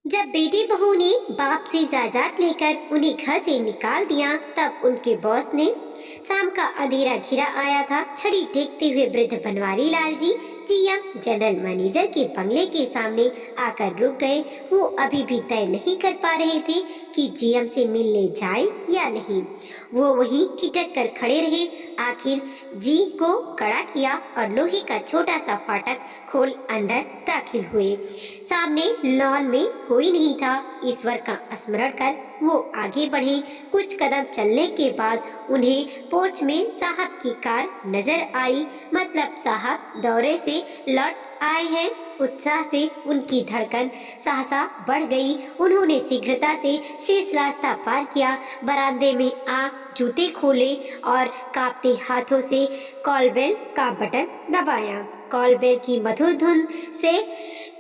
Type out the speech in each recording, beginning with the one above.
जब बेटी बहू ने बाप से जायदाद लेकर उन्हें घर से निकाल दिया, तब उनके बॉस ने शाम का अंधेरा घिरा आया था। छड़ी टेकते हुए वृद्ध Banwari Lal ji GM general manager के बंगले के सामने आकर रुक गए। वो अभी भी तय नहीं कर पा रहे थे कि जीएम से मिलने जाए या नहीं। वो वहीं ठिठक कर खड़े रहे। आखिर जी को कड़ा किया और लोहे का छोटा सा फाटक खोल अंदर दाखिल हुए। सामने लॉन में कोई नहीं था। ईश्वर का स्मरण कर वो आगे बढ़े। कुछ कदम चलने के बाद उन्हें पोर्च में साहब की कार नजर आई। मतलब साहब दौरे से लौट आए हैं। उत्साह से उनकी धड़कन सहसा बढ़ गई। उन्होंने शीघ्रता से शेष रास्ता पार किया, बरामदे में आ जूते खोले और कांपते हाथों से कॉल बेल का बटन दबाया। कॉल बेल की मधुर धुन से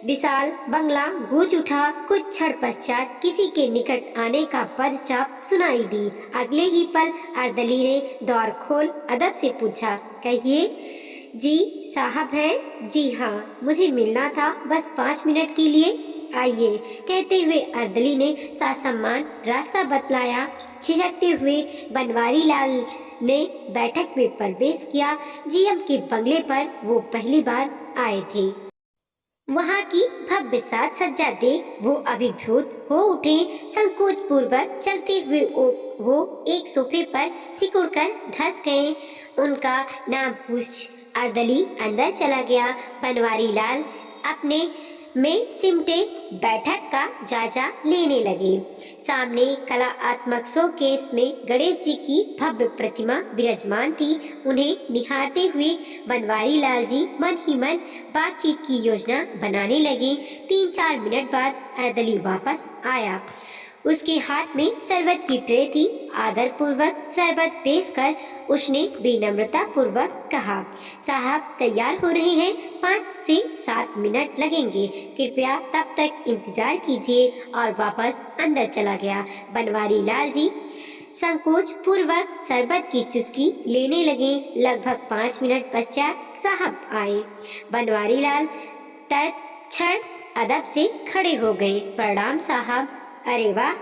विशाल बंगला गूंज उठा। कुछ क्षण पश्चात किसी के निकट आने का पदचाप सुनाई दी। अगले ही पल अर्दली ने द्वार खोल अदब से पूछा, कहिए। जी साहब हैं? जी हाँ, मुझे मिलना था, बस 5 मिनट के लिए आइए, कहते हुए अर्दली ने सासम्मान रास्ता बतलाया। झिझकते हुए बनवारी लाल ने बैठक में प्रवेश किया। जीएम के बंगले पर वो पहली बार आए थे। वहाँ की भव्य साज सज्जा देख वो अभिभूत हो उठे। संकोच पूर्वक चलते हुए वो एक सोफे पर सिकुड़कर धंस गए। उनका नाम पूछ अर्दली अंदर चला गया। बनवारी लाल अपने में सिमटे बैठक का जायजा लेने लगे। सामने कलात्मक शोकेस में गणेश जी की भव्य प्रतिमा विराजमान थी। उन्हें निहारते हुए बनवारी लाल जी मन ही मन बातचीत की योजना बनाने लगे। 3-4 मिनट बाद अर्दली वापस आया। उसके हाथ में शरबत की ट्रे थी। आदर पूर्वक शरबत पेश कर उसने विनम्रता पूर्वक कहा, साहब तैयार हो रहे हैं, 5 से 7 मिनट लगेंगे, कृपया तब तक इंतजार कीजिए, और वापस अंदर चला गया। बनवारी लाल जी संकोच पूर्वक शरबत की चुस्की लेने लगे। लगभग 5 मिनट पश्चात साहब आए। बनवारी लाल तत्क्षण अदब से खड़े हो गए। प्रणाम साहब। अरे वाह!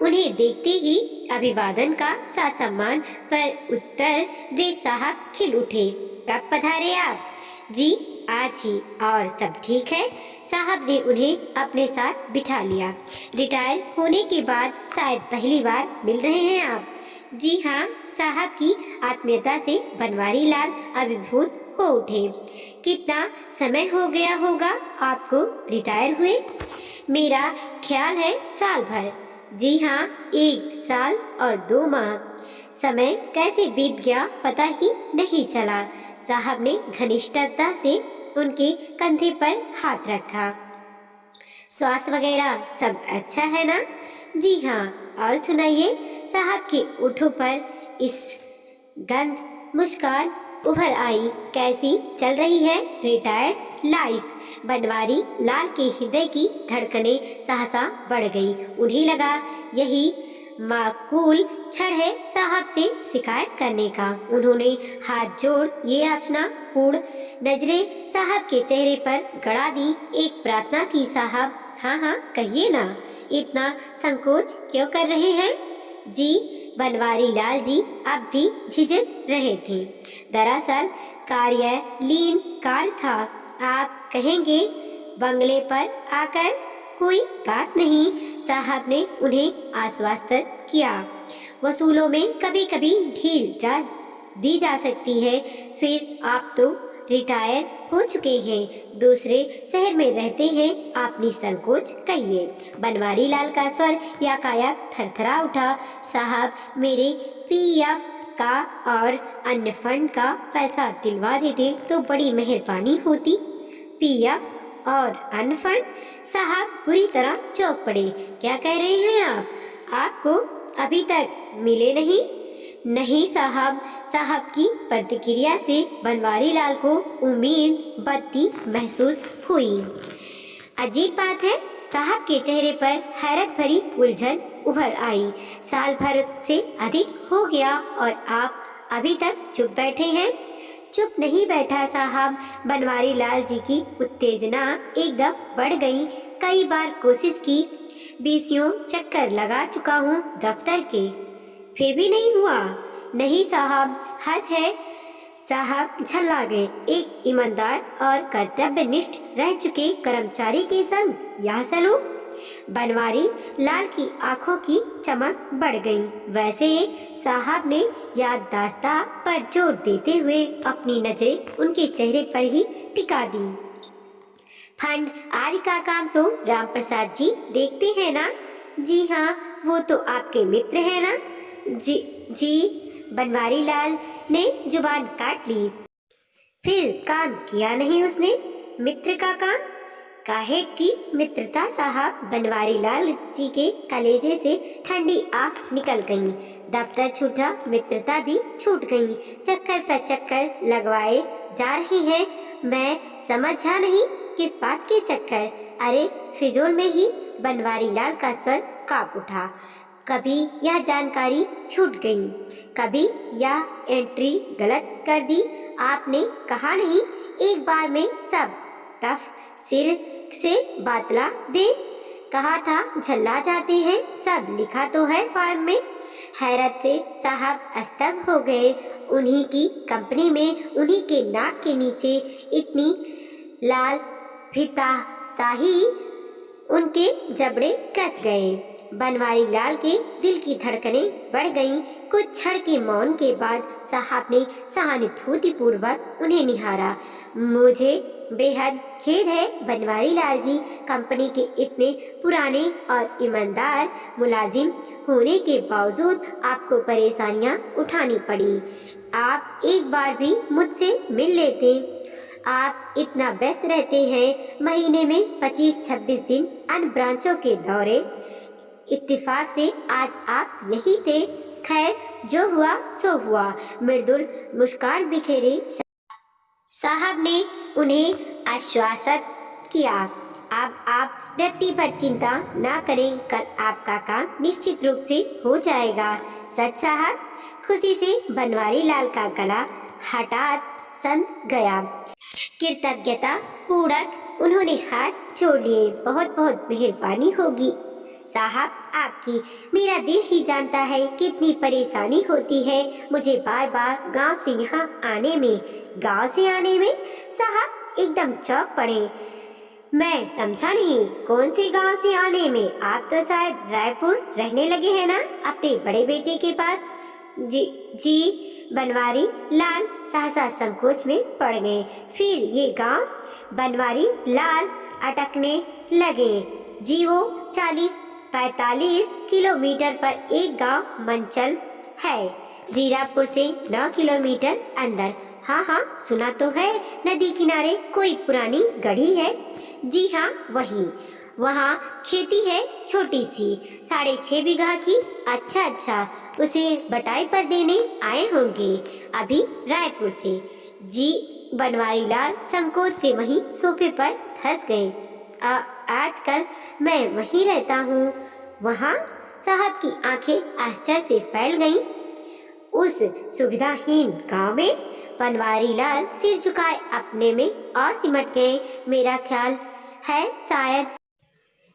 उन्हें देखते ही अभिवादन का सासम्मान पर उत्तर दे साहब खिल उठे। कब पधारे आप? जी आज ही। और सब ठीक है? साहब ने उन्हें अपने साथ बिठा लिया। रिटायर होने के बाद शायद पहली बार मिल रहे हैं आप? जी हाँ। साहब की आत्मीयता से बनवारी लाल अभिभूत हो उठे। कितना समय हो गया होगा आपको रिटायर हुए? मेरा ख्याल है साल भर। जी हाँ, 1 साल और 2 माह। समय कैसे बीत गया पता ही नहीं चला। साहब ने घनिष्ठता से उनके कंधे पर हाथ रखा। स्वास्थ्य वगैरह सब अच्छा है ना? जी हाँ। और सुनाइए। साहब के ओठों पर इस गंध मुस्कान उभर आई। कैसी चल रही है रिटायर्ड लाइफ? बनवारी लाल के हृदय की धड़कनें सहसा बढ़ गई। उन्हें लगा यही माकूल क्षण है साहब से शिकायत करने का। उन्होंने हाथ जोड़ ये याचना पूर्ण नजरें साहब के चेहरे पर गड़ा दी। एक प्रार्थना थी साहब। हाँ हाँ कहिए ना, इतना संकोच क्यों कर रहे हैं? जी बनवारी लाल जी अब भी झिझक रहे थे। दरअसल कार्यालयीन कार्य था। आप कहेंगे बंगले पर आकर कोई बात नहीं, साहब ने उन्हें आश्वस्त किया। वसूलों में कभी कभी ढील दी जा सकती है। फिर आप तो रिटायर हो चुके हैं, दूसरे शहर में रहते हैं, आप निसंकोच कहिए। बनवारी लाल का स्वर याकायक थरथरा उठा। साहब मेरे पीएफ का और अन्य फंड का पैसा दिलवा देते तो बड़ी मेहरबानी होती। पीएफ और अन्य फंड? साहब बुरी तरह चौंक पड़े। क्या कह रहे हैं आप? आपको अभी तक मिले नहीं? नहीं साहब। साहब की प्रतिक्रिया से बनवारी लाल को उम्मीद बत्ती महसूस हुई। अजीब बात है, साहब के चेहरे पर हैरत भरी उलझन उभर आई। साल भर से अधिक हो गया और आप अभी तक चुप बैठे हैं? चुप नहीं बैठा साहब। बनवारी लाल जी की उत्तेजना एकदम बढ़ गई। कई बार कोशिश की बीसियों चक्कर लगा चुका हूँ दफ्तर के, फिर भी नहीं हुआ। नहीं साहब, हद है साहब, झल्ला गए। एक ईमानदार और कर्तव्यनिष्ठ रह चुके कर्मचारी के संग यह सलूक। बनवारी लाल की आंखों की चमक बढ़ गई। वैसे साहब ने याददाश्ता पर जोर देते हुए अपनी नजरें उनके चेहरे पर ही टिका दी। फंड आदि का काम तो राम प्रसाद जी देखते हैं ना? जी हाँ, वो तो आपके मित्र हैं ना? जी जी, बनवारी लाल ने जुबान काट ली। फिर काम किया नहीं उसने? मित्र का काम? काहे की मित्रता साहब? बनवारी लाल जी के कलेजे से ठंडी आह निकल गई। दफ्तर छूटा, मित्रता भी छूट गई। चक्कर पर चक्कर लगवाए जा रहे हैं। मैं समझा नहीं किस बात के चक्कर? अरे फिजूल में ही। बनवारी लाल का स्वर कांप उठा। कभी यह जानकारी छूट गई, कभी यह एंट्री गलत कर दी। आपने कहा नहीं एक बार में सब तफ सिर से बातला दे? कहा था झल्ला जाते हैं सब, लिखा तो है फॉर्म में। हैरत से साहब अस्तब हो गए। उन्हीं की कंपनी में उन्हीं के नाक के नीचे इतनी लाल फीता साही उनके जबड़े कस गए। बनवारी लाल के दिल की धड़कनें बढ़ गईं। कुछ क्षण के मौन के बाद साहब ने सहानुभूति पूर्वक उन्हें निहारा। मुझे बेहद खेद है बनवारी लाल जी, कंपनी के इतने पुराने और ईमानदार मुलाजिम होने के बावजूद आपको परेशानियां उठानी पड़ी। आप एक बार भी मुझसे मिल लेते। आप इतना व्यस्त रहते हैं, महीने में 25-26 दिन अन्य ब्रांचों के दौरे। इत्तेफाक से आज आप यही थे। खैर, जो हुआ सो हुआ। मृदुल मुस्कान बिखेरे साहब ने उन्हें आश्वासित किया। अब आप रत्ती पर चिंता ना करें, कल आपका काम निश्चित रूप से हो जाएगा। सच साहब? खुशी से बनवारी लाल का गला हठात संत गया। कृतज्ञता पूर्वक उन्होंने हाथ जोड़ लिए। बहुत बहुत मेहरबानी होगी साहब आपकी। मेरा दिल ही जानता है कितनी परेशानी होती है मुझे बार बार गांव से यहाँ आने में। गांव से आने में? साहब एकदम चौंक पड़े। मैं समझा नहीं, कौन से गांव से आने में? आप तो शायद रायपुर रहने लगे हैं ना, अपने बड़े बेटे के पास? जी। बनवारी लाल सहसा संकोच में पड़ गए। फिर ये गांव? बनवारी लाल अटकने लगे। जी वो 40-45 किलोमीटर पर एक गांव मंचल है, जीरापुर से 9 किलोमीटर अंदर। हाँ हाँ, सुना तो है, नदी किनारे कोई पुरानी गढ़ी है। जी हाँ, वही। वहाँ खेती है छोटी सी, 6.5 बीघा की। अच्छा, उसे बटाई पर देने आए होंगे अभी रायपुर से। जी। बनवारी लाल संकोच से वहीं सोफे पर धंस गए। आजकल मैं वहीं रहता हूँ। वहाँ? साहब की आंखें आश्चर्य से फैल गईं। उस सुविधाहीन गांव में? बनवारी लाल सिर झुकाए अपने में और सिमट गए। मेरा ख्याल है शायद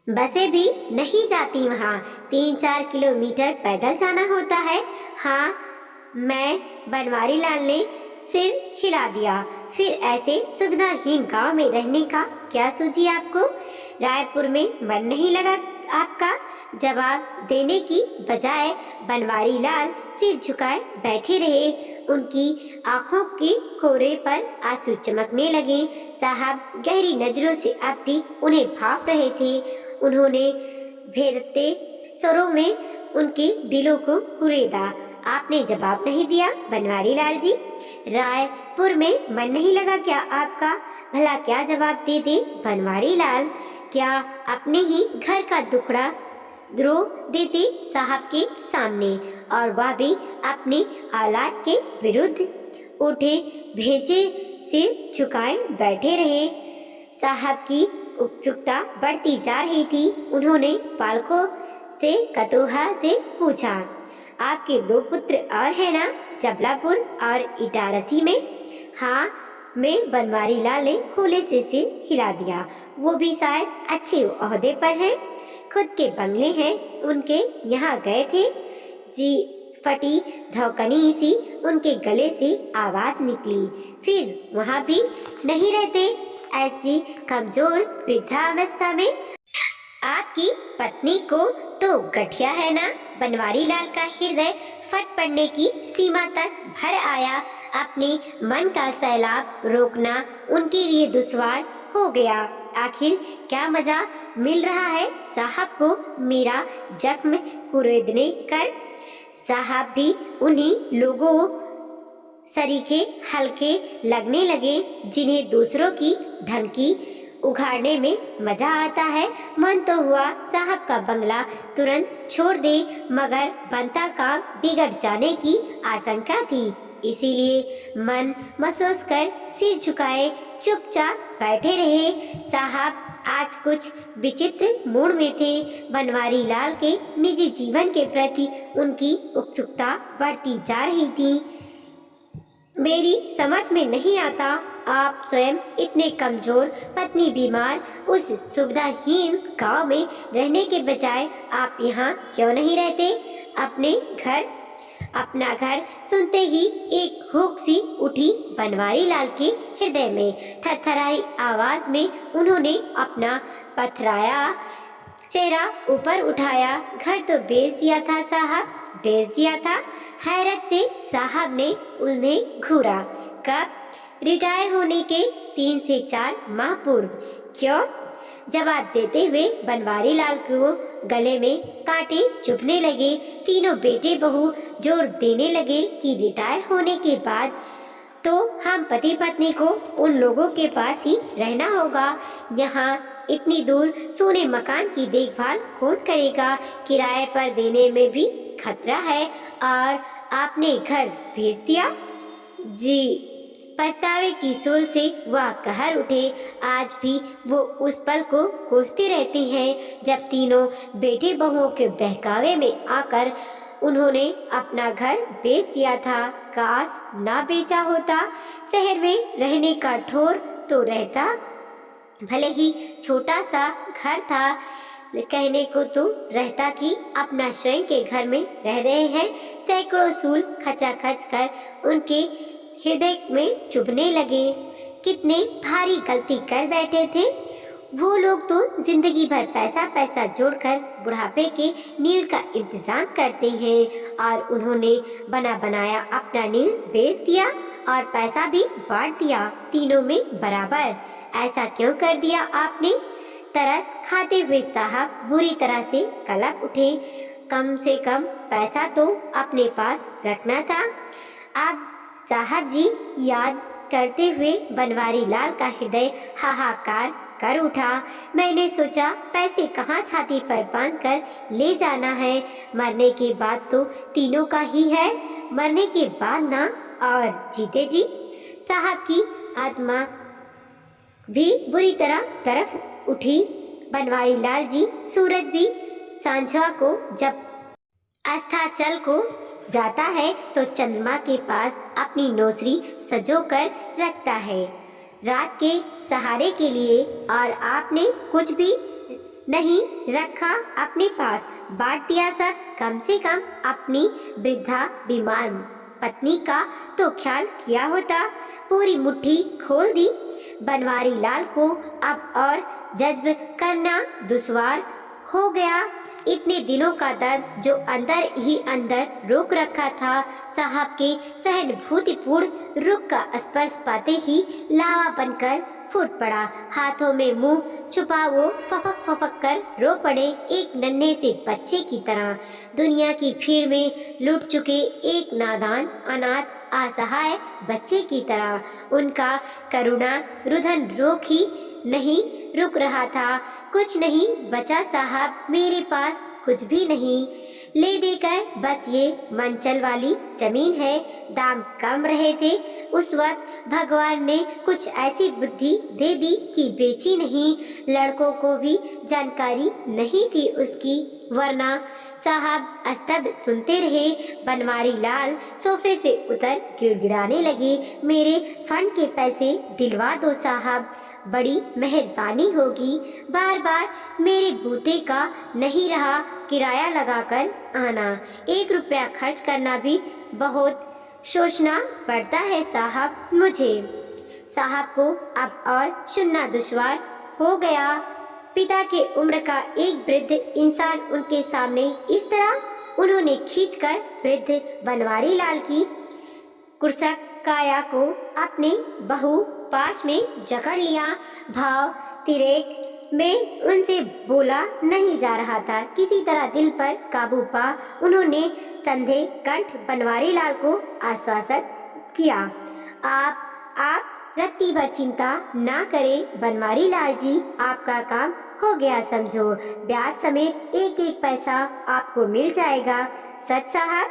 बसें भी नहीं जाती वहाँ, 3-4 किलोमीटर पैदल जाना होता है। हाँ, मैं बनवारी लाल ने सिर हिला दिया। फिर ऐसे सुविधाहीन गांव में रहने का क्या सूझी आपको? रायपुर में मन नहीं लगा आपका? जवाब देने की बजाय बनवारी लाल सिर झुकाए बैठे रहे। उनकी आंखों के कोरे पर आंसू चमकने लगे। साहब गहरी नजरों से अब भी उन्हें भाप रहे थे। उन्होंने भेदते स्वरों में उनके दिलों को कुरेदा। आपने जवाब नहीं दिया बनवारी लाल जी। रायपुर में मन नहीं लगा क्या आपका? भला क्या जवाब दे दे बनवारी लाल? क्या अपने ही घर का दुखड़ा रो देते साहब के सामने, और वह भी अपने औलाद के विरुद्ध? उठे भेजे से झुकाए बैठे रहे। साहब की उत्सुकता बढ़ती जा रही थी। उन्होंने पालकों से कतूहल से पूछा, आपके 2 पुत्र और हैं ना, जबलापुर और इटारसी में? हाँ, मैं बनवारी लाल ने होले से सिर हिला दिया। वो भी शायद अच्छे ओहदे पर हैं। खुद के बंगले हैं उनके यहाँ गए थे। जी, फटी धौकनी सी उनके गले से आवाज निकली। फिर वहाँ भी नहीं रहते ऐसी कमजोर वृद्धावस्था में? आपकी पत्नी को तो गठिया है ना? बनवारी लाल का हृदय फट पड़ने की सीमा तक भर आया। अपने मन का सैलाब रोकना उनके लिए दुश्वार हो गया। आखिर क्या मजा मिल रहा है साहब को मेरा जख्म कुरेदने कर? साहब भी उन्हीं लोगों सरीखे हल्के लगने लगे जिन्हें दूसरों की धमकी उघाड़ने में मजा आता है। मन तो हुआ साहब का बंगला तुरंत छोड़ दे, मगर बनता काम बिगड़ जाने की आशंका थी। इसीलिए मन महसूस कर सिर झुकाए चुपचाप बैठे रहे। साहब आज कुछ विचित्र मूड में थे। बनवारी लाल के निजी जीवन के प्रति उनकी उत्सुकता बढ़ती जा रही थी। मेरी समझ में नहीं आता, आप स्वयं इतने कमजोर, पत्नी बीमार, उस सुविधाहीन गांव में रहने के बजाय आप यहाँ क्यों नहीं रहते? अपना घर सुनते ही एक हुक सी उठी बनवारी लाल के हृदय में। थरथराई आवाज में उन्होंने अपना पथराया चेहरा ऊपर उठाया। घर तो बेच दिया था साहब, बेच दिया था? हैरत से साहब ने उन्हें घूरा। कब? रिटायर होने के 3 से 4 माह पूर्व। क्यों? जवाब देते हुए बनवारी लाल को गले में कांटे चुभने लगे। तीनों बेटे बहू जोर देने लगे कि रिटायर होने के बाद तो हम पति पत्नी को उन लोगों के पास ही रहना होगा। यहाँ इतनी दूर सोने मकान की देखभाल कौन करेगा? किराए पर देने में भी खतरा है। और आपने घर भेज दिया? जी, पछतावे की सूल से वह कहर उठे। आज भी वो उस पल को कोसते रहते हैं जब तीनों बेटे बहुओं के बहकावे में आकर उन्होंने अपना घर बेच दिया था। काश ना बेचा होता। शहर में रहने का ठौर तो रहता, भले ही छोटा सा घर था। कहने को तो रहता कि अपना स्वयं के घर में रह रहे हैं। सैकड़ों सूल खचाखच कर उनके हृदय में चुभने लगे। कितने भारी गलती कर बैठे थे वो लोग तो जिंदगी भर पैसा जोड़कर बुढ़ापे के नीड़ का इंतजाम करते हैं, और उन्होंने बना बनाया अपना नीड़ बेच दिया और पैसा भी बांट दिया तीनों में बराबर। ऐसा क्यों कर दिया आपने? तरस खाते हुए साहब बुरी तरह से कलप उठे। कम से कम पैसा तो अपने पास रखना था। अब साहब जी, याद करते हुए बनवारी लाल का हृदय हाहाकार कर उठा। मैंने सोचा पैसे कहाँ छाती पर बांधकर ले जाना है। मरने के बाद तो तीनों का ही है, मरने के बाद ना। और जीते जी? साहब की आत्मा भी बुरी तरह तरफ उठी। बनवारी लाल जी, सूरज भी सांझा को जब अस्ताचल को जाता है तो चंद्रमा के पास अपनी नौसरी सजोकर रखता है रात के सहारे के लिए, और आपने कुछ भी नहीं रखा अपने पास, बांट दिया सब। कम से कम अपनी वृद्धा बीमार पत्नी का तो ख्याल किया होता। पूरी मुट्ठी खोल दी। बनवारी लाल को अब और जज्ब करना दुश्वार हो गया। इतने दिनों का दर्द जो अंदर ही अंदर रोक रखा था, साहब के सहानुभूतिपूर्ण रुख का स्पर्श पाते ही लावा बनकर फूट पड़ा। हाथों में मुंह छुपा वो फपक कर रो पड़े, एक नन्हे से बच्चे की तरह। दुनिया की भीड़ में लुट चुके एक नादान अनाथ असहाय बच्चे की तरह। उनका करुणा रुदन रोक ही नहीं रुक रहा था। कुछ नहीं बचा साहब, मेरे पास कुछ भी नहीं। ले देकर बस ये मंचल वाली जमीन है। दाम कम रहे थे उस वक्त, भगवान ने कुछ ऐसी बुद्धि दे दी कि बेची नहीं। लड़कों को भी जानकारी नहीं थी उसकी, वरना साहब अस्तब सुनते रहे। बनवारी लाल सोफे से उतर गिड़गिड़ाने लगे। मेरे फंड के पैसे दिलवा दो साहब। बड़ी मेहरबानी होगी। बार बार मेरे बूते का नहीं रहा किराया लगाकर आना, 1 रुपया खर्च करना भी बहुत सोचना पड़ता है साहब मुझे। साहब को अब और सुनना दुश्वार हो गया। पिता के उम्र का एक वृद्ध इंसान उनके सामने इस तरह उन्होंने खींचकर वृद्ध बनवारी लाल की कुर्सक काया को अपने बहु पास में जकड़ लिया। भाव तिरेक में उनसे बोला नहीं जा रहा था। किसी तरह दिल पर काबू पा उन्होंने संदेह कंठ बनवारी लाल को आश्वासित किया। आप रत्ती भर चिंता ना करें बनवारी लाल जी, आपका काम हो गया समझो। ब्याज समेत एक एक पैसा आपको मिल जाएगा। सच साहब?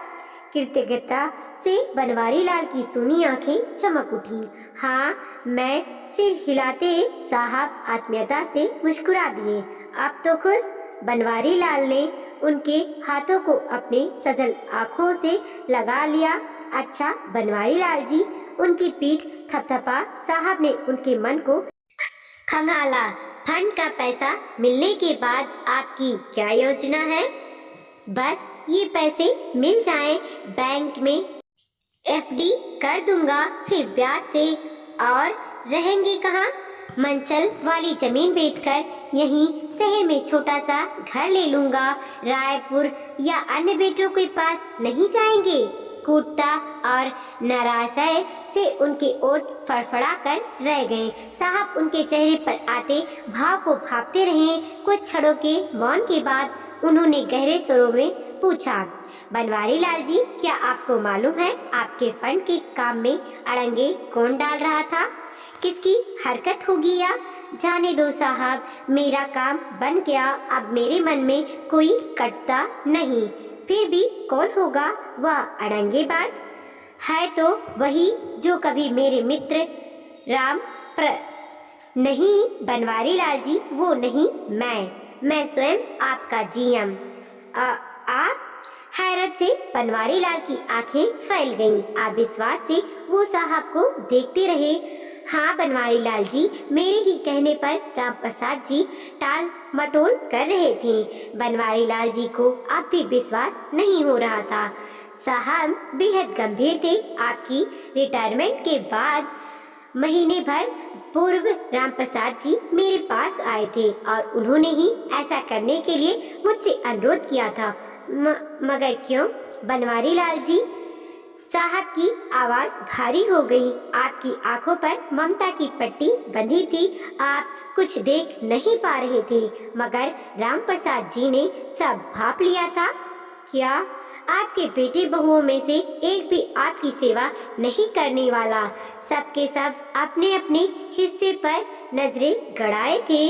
कृतज्ञता से बनवारी लाल की सूनी आंखें चमक उठी। हाँ, मैं सिर हिलाते साहब आत्मीयता से मुस्कुरा दिए। अब तो खुश? बनवारी लाल ने उनके हाथों को अपने सजल आंखों से लगा लिया। अच्छा बनवारी लाल जी, उनकी पीठ थपथपा साहब ने उनके मन को खंगाला। फंड का पैसा मिलने के बाद आपकी क्या योजना है? बस ये पैसे मिल जाएं, बैंक में एफडी कर दूंगा, फिर ब्याज से। और रहेंगे कहाँ? मंचल वाली जमीन बेचकर यहीं शहर में छोटा सा घर ले लूंगा। रायपुर या अन्य बेटों के पास नहीं जाएंगे? कूटता और निराशय से उनके ओठ फड़फड़ा कर रह गए। साहब उनके चेहरे पर आते भाव को भांपते रहे। कुछ क्षणों के मौन के बाद उन्होंने गहरे स्वरों में पूछा, बनवारी लाल जी, क्या आपको मालूम है आपके फंड के काम में अड़ंगे कौन डाल रहा था? किसकी हरकत होगी या? जाने दो साहब, मेरा काम बन गया। अब मेरे मन में कोई कटता नहीं। फिर भी कौन होगा वह अड़ंगेबाज? है तो वही जो कभी मेरे मित्र राम नहीं बनवारी लाल जी, वो नहीं, मैं स्वयं आपका जीएम। आप? हैरत से बनवारी लाल की आंखें फैल गईं। अविश्वास से वो साहब को देखते रहे। हाँ बनवारी लाल जी, मेरे ही कहने पर राम प्रसाद जी टाल मटोल कर रहे थे। बनवारी लाल जी को अब भी विश्वास नहीं हो रहा था। साहब बेहद गंभीर थे। आपकी रिटायरमेंट के बाद महीने भर पूर्व राम प्रसाद जी मेरे पास आए थे और उन्होंने ही ऐसा करने के लिए मुझसे अनुरोध किया था। मगर क्यों? बनवारी लाल जी, साहब की आवाज भारी हो गई। आपकी आंखों पर ममता की पट्टी बंधी थी। आप कुछ देख नहीं पा रहे थे, मगर राम प्रसाद जी ने सब भांप लिया था। क्या? आपके बेटे बहुओं में से एक भी आपकी सेवा नहीं करने वाला। सबके सब अपने अपने हिस्से पर नजरें गड़ाए थे।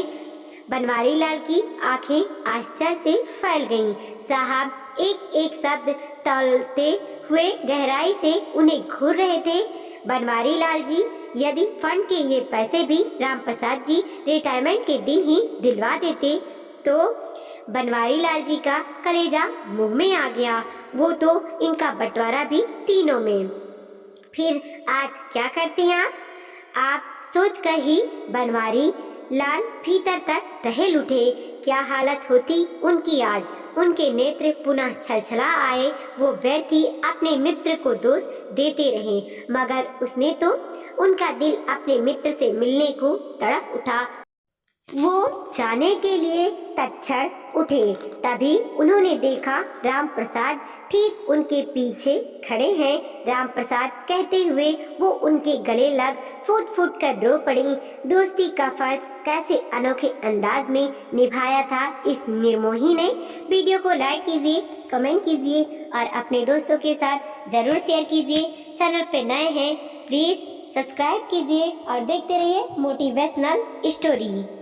बनवारी लाल की आंखें आश्चर्य से फैल गईं। साहब एक एक शब्द तौलते हुए गहराई से उन्हें घूर रहे थे। बनवारी लाल जी, यदि फंड के ये पैसे भी राम प्रसाद जी रिटायरमेंट के दिन ही दिलवा देते तो? बनवारी लाल जी का कलेजा मुंह में आ गया। वो तो इनका बंटवारा भी तीनों में। फिर आज क्या करते हैं आप सोचकर ही बनवारी लाल भीतर तक दहल उठे। क्या हालत होती उनकी आज। उनके नेत्र पुनः छलछला आए। वो व्यर्थी अपने मित्र को दोष देते रहे, मगर उसने तो उनका दिल अपने मित्र से मिलने को तड़प उठा। वो जाने के लिए तत्क्षण उठे। तभी उन्होंने देखा राम प्रसाद ठीक उनके पीछे खड़े हैं। राम प्रसाद कहते हुए वो उनके गले लग फूट फूट कर रो पड़ी। दोस्ती का फर्ज कैसे अनोखे अंदाज में निभाया था इस निर्मोही ने। वीडियो को लाइक कीजिए, कमेंट कीजिए और अपने दोस्तों के साथ जरूर शेयर कीजिए। चैनल पे नए हैं प्लीज सब्सक्राइब कीजिए और देखते रहिए मोटिवेशनल स्टोरी।